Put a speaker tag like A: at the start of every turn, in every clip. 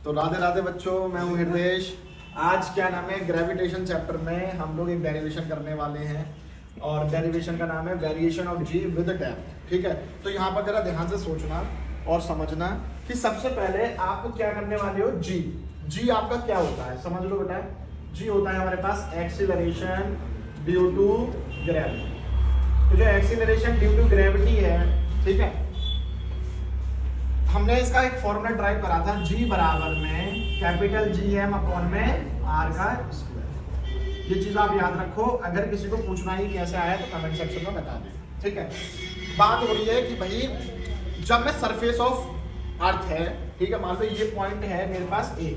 A: तो राधे राधे बच्चों, मैं हूँ हृदेश। आज क्या नाम है, ग्रेविटेशन चैप्टर में हम लोग एक डेरिवेशन करने वाले हैं और डेरिवेशन का नाम है variation of g with depth. ठीक है, तो यहाँ पर जरा ध्यान से सोचना और समझना कि सबसे पहले आप क्या करने वाले हो। जी आपका क्या होता है, समझ लो बेटा। जी होता है हमारे पास एक्सीलरेशन ड्यू टू ग्रेविटी। तो जो एक्सीलरेशन ड्यू टू ग्रेविटी है, ठीक है, हमने इसका एक फॉर्मूला ड्राइव करा था, जी बराबर में कैपिटल जी एम अपॉन में आर का स्क्वायर। ये चीज आप याद रखो, अगर किसी को पूछना ही कैसे आया तो कमेंट सेक्शन में बता दें। ठीक है, बात हो रही है कि भाई जब मैं सरफेस ऑफ अर्थ है, ठीक है, मान लो ये पॉइंट है मेरे पास ए,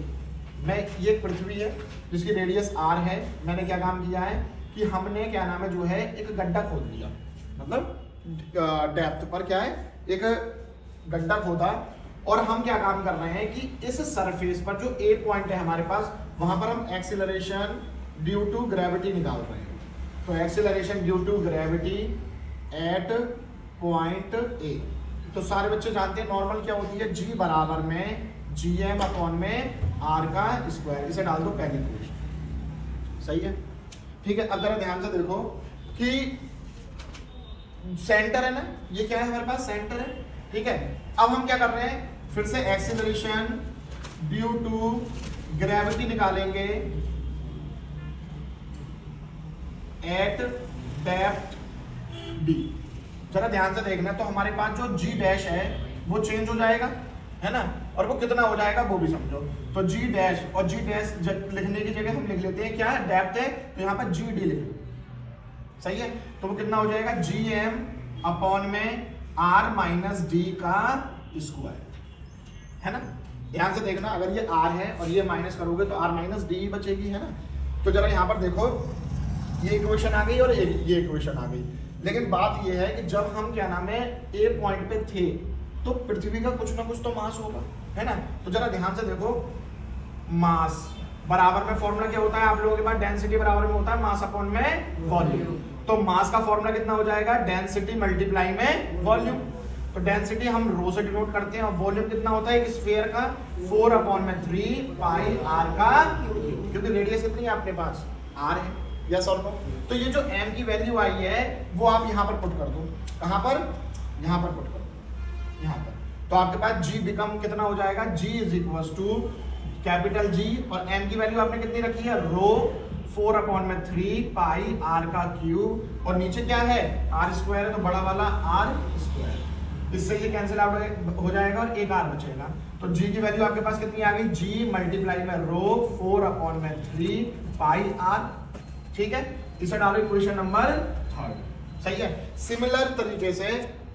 A: मैं ये पृथ्वी है जिसकी रेडियस आर है। मैंने क्या काम किया है कि हमने क्या नाम है जो है एक गड्ढा खोद दिया, मतलब डेप्थ पर क्या है एक गड्ढा खोदा, और हम क्या काम कर रहे हैं कि इस सरफेस पर जो ए पॉइंट है हमारे पास, वहां पर हम एक्सीलरेशन ड्यू टू ग्रेविटी निकाल रहे हैं। तो acceleration due to gravity at point A, तो सारे बच्चे जानते हैं नॉर्मल क्या होती है, जी बराबर में जी एम अपॉन में आर का स्क्वायर। इसे डाल दो पहली इक्वेशन, सही है। ठीक है, अब जरा ध्यान से देखो कि सेंटर है ना, ये क्या है हमारे पास, सेंटर है। ठीक है, अब हम क्या कर रहे हैं, फिर से एक्सीलरेशन ड्यू टू ग्रेविटी निकालेंगे एट डेप्थ डी। जरा ध्यान से देखना, तो हमारे पास जो जी डैश है वो चेंज हो जाएगा, है ना, और वो कितना हो जाएगा वो भी समझो। तो जी डैश और जी डैश लिखने की जगह हम लिख लेते हैं क्या, डेप्थ है तो यहाँ पर जी डी लिख लो, सही है। तो वो कितना हो जाएगा, जी एम अपॉन में आर माइनस डी का स्क्वायर, है ना। ध्यान से देखना, अगर ये आर है और ये माइनस करोगे तो आर माइनस डी बचेगी, है ना। तो जरा यहाँ पर देखो, ये इक्वेशन आ गई और ये इक्वेशन आ गई। लेकिन बात ये है कि जब हम क्या नाम है ए पॉइंट पे थे तो पृथ्वी का कुछ ना कुछ तो मास होगा, है ना। तो जरा ध्यान से देखो, मास बराबर में फॉर्मूला क्या होता है आप लोगों के पास, डेंसिटी बराबर में होता है मास अपॉन में वॉल्यूम। तो मास का फॉर्मूला कितना हो जाएगा, डेंसिटी मल्टीप्लाई में वॉल्यूम। तो डेंसिटी हम रो से डिनोट करते हैं और वॉल्यूम कितना होता है एक स्फीयर का, 4 अपॉन में 3 पाई आर का क्योंकि रेडियस कितनी है अपने पास, आर है, यस और नो। तो ये जो m की वैल्यू आई है वो आप यहाँ पर पुट कर दो, कहाँ पर, यहाँ पर पुट कर दो, यहाँ पर। तो आपके पास g बिकम कितना हो जाएगा, g is equal to capital G और m की वैल्यू आपने कितनी रखी है, रो 4 अपॉन में 3 पाई आर का क्यूब, और नीचे क्या है आर स्क्वायर है तो बड़ा वाला आर स्क्वायर। इससे ये कैंसिल आउट हो जाएगा और एक आर बचेगा। तो g की वैल्यू आपके पास कितनी आ गई, g मल्टीप्लाई में रो 4 अपॉन में 3 पाई आर। ठीक है, इसे डालो इक्वेशन नंबर 3, सही है। सिमिलर तरीके से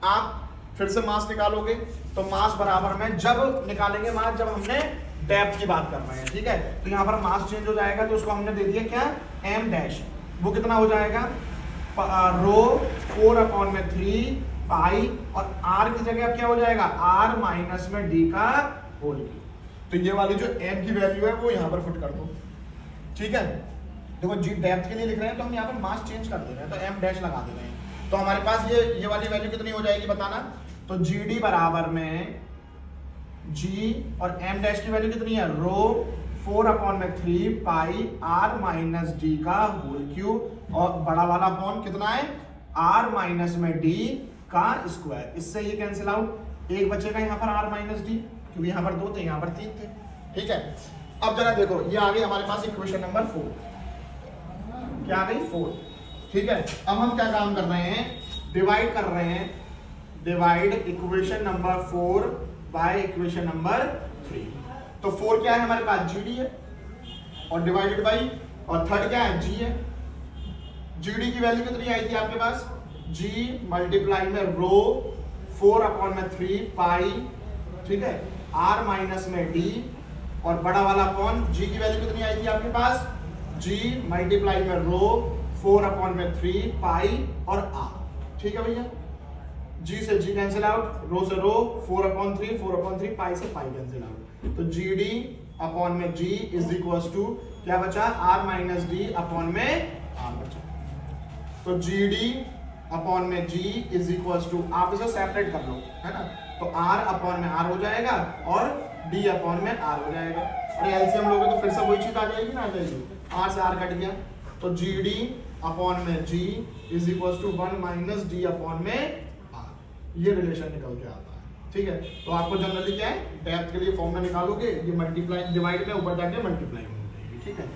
A: आप फिर से मास निकालोगे, तो मास बराबर में जब निकालेंगे मास जब हमने डेप्थ की बात कर रहे हैं, ठीक है। तो यहाँ पर मास चेंज हो जाएगा, तो उसको हमने दे दिया क्या, m डैश, वो कितना हो जाएगा, रो 4 अपॉन में 3 पाई, और r की जगह अब क्या हो जाएगा, r माइनस में d का होल क्यूब। तो ये वाली जो m की वैल्यू है वो यहाँ पर पुट कर दो। ठीक है, देखो जी डेप्थ के लिए लिख रहे हैं तो हम यहाँ पर मास चेंज कर दे रहे हैं, तो m डैश लगा दे रहे हैं। तो हमारे पास ये वाली वैल्यू कितनी हो जाएगी बताना। तो जी डी बराबर में g और m डैश की वैल्यू कितनी है, रो 4 अपॉन में 3 पाई r माइनस डी का होल क्यूब, और बड़ा वाला अपॉन कितना है, r माइनस में d का स्क्वायर। इससे ये कैंसिल आउट, एक बचेगा यहाँ पर r माइनस डी, क्योंकि यहाँ पर 2 थे यहाँ पर 3 थे। ठीक है, अब जरा देखो, ये आ गई हमारे पास इक्वेशन नंबर 4, क्या आ गई 4। ठीक है, अब हम क्या काम कर रहे हैं, डिवाइड कर रहे हैं, divide equation number 4 by equation number 3। तो 4 क्या है हमारे पास, जी डी है, और डिवाइडेड बाई, और थर्ड क्या है, जी है। जी डी की वैल्यू कितनी आई थी आपके पास, जी मल्टीप्लाई में रो 4 अपॉन में 3 पाई, ठीक है, आर माइनस में डी, और बड़ा वाला अपॉन जी की वैल्यू कितनी आई थी आपके पास, जी मल्टीप्लाई में रो 4 अपॉन में 3 पाई और आर। ठीक है भैया, जी से जी कैंसिल आउट, रो से रो, 4 अपॉन 3 पाई से पाई कैंसिल आउट। तो जी डी अपॉन में जी इज इक्वल टू क्या बचा, आर माइनस डी अपॉन में आर बचा। तो जी डी अपॉन में जी इज इक्वल टू, आप इसे सेपरेट कर लो, है ना। तो r अपॉन में r हो जाएगा और डी अपॉन में आर हो जाएगा। और एलसीएम लोगे तो फिर से वही चीज आ जाएगी ना, आ जाएगी, आर से आर कट गया तो जी डी अपॉन में g is equal to 1 minus d upon में आर, ये रिलेशन निकल के आता है। ठीक है, तो आपको जनरली क्या है, डेप्थ के लिए फॉर्मूला निकालोगे, ये मल्टीप्लाई डिवाइड में ऊपर जाके मल्टीप्लाई हो जाएगी। ठीक है।